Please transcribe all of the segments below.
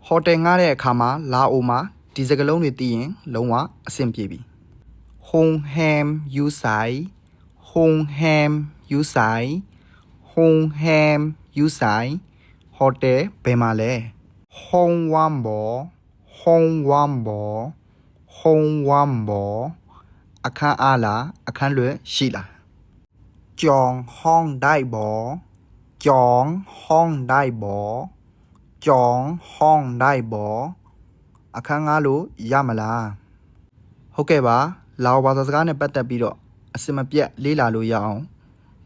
ဟိုတယ်ငှားတဲ့အခါမှာလာအိုမှာဒီစကားလုံးတွေသိရင်လုံးဝအဆင်ပြေပြီဟုံဟမ်ယူဆိုင်ဟုံဟမ်ယူဆိုင်ဟုံဟမ်ယူဆိုင်ဟိုတယ်ဘယ်မှာလဲဟုံဝမ်ဘောဟုံဝမ်ဘောဟုံဝမ်ဘောအခန်းအားလားအခန်းလွယ်ရှိလားကြောင်ဟောင်းได้บ่ကြောင်ဟောင်းได้บ่ကြောင်ဟောင်းได้บ่အခန်းငှားလို့ရမလားဟုတ်ကဲ့ပါလာအိုဘာသာစကားနဲ့ပတ်သက်ပြီးတော့အစင်မပြတ်လေ့လာလို့ရအောင်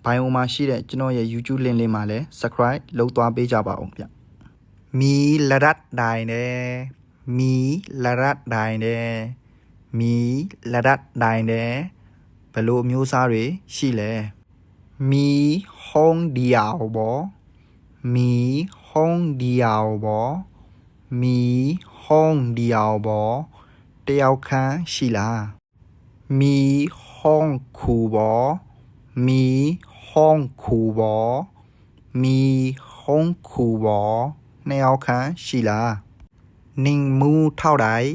ဘိုင်အိုမှာရှိတဲ့ကျွန်တော်ရဲ့ YouTube link လေးမှာလည်း subscribe လုပ်သွားပေးကြပါအောင်ဗျမီလရတ်ဒိုင်တယ်မီလရတ်ဒိုင်တယ်မီလရတ်ဒိုင်တယ်ဘယ်လိုအမျိုးအစားတွေရှိလဲမီဟုံးဒီယောင်ဘောမီဟုံးဒီယောင်ဘောမီဟုံးဒီယောင်ဘောတယောက်ခန်းရှိလားမီဟုံးခူဘောမီဟုံးခူဘောမီဟုံးခူဘောနှစ်ယောက်ခန်းရှိလားနင်းမူထောက်တိုင်း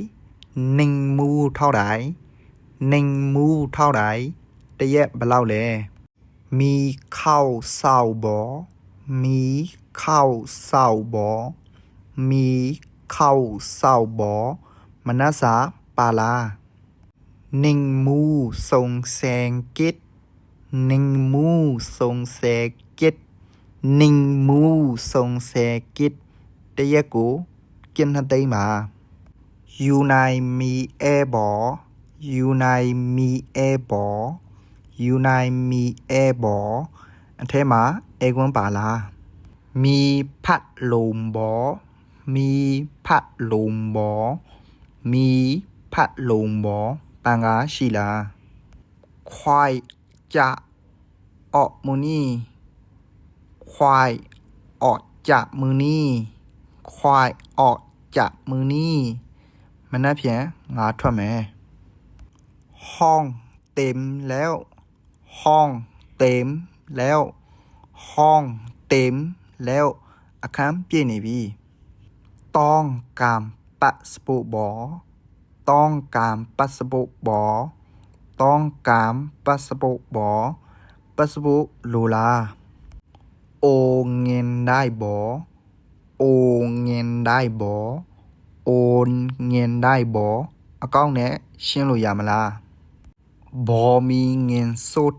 နင်းမူထောက်တိုင်းနင်းမူထောက်တိုင်းတရက်ဘယ်လောက်လဲမီခောက်ဆောက်ဘောမီခောက်ဆောက်ဘောမီခောက်ဆောက်ဘောမနက်စာပါလားနင်းမူစုံစံကိတ်နင်းမူစုံစံကိတ်နင်းမူစုံစံကိတ်တရက်ကိုกินနှစ်သိန်းပါယူနိုင်မီအဲဘောယူနိုင်မီအဲဘောယူနိုင်မီအဲဘောအထဲမှာအဲကွန်းပါလားမီဖတ်လုံဘောမီဖတ်လုံဘောမီဖတ်လုံဘောပန်ကားရှိလားခွိုက်ကြအော့မူနီခွိုက်အော့ကြမူနီခွိုက်အော့ကြမူနီမနှက်ဖြန်ငါထွက်မယ်ห้องเต็มแล้วห้องเต็มแล้วห้องเต็มแล้วအခန်းပြည့်နေပြီต้องการพาสปอร์ตบ่ต้องการพาสปอร์ตบ่ต้องการพาสปอร์ตบ่พาสปอร์ตလိုလားโอนเงินได้บ่โอนเงินได้บ่โอนเงินได้บ่အကောင့်နဲ့ရှင်းလို့ရမလားဘောမီငင်စုတ်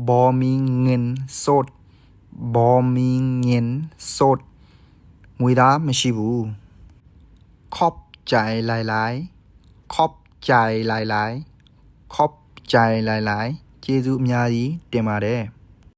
ဘောမီငင်စုတ်ဘောမီငင်စုတ်ငွေသားမရှိဘူးขอบใจหลายๆขอบใจหลายๆขอบใจหลายๆကျေးဇူးအများကြီးတင်ပါတယ်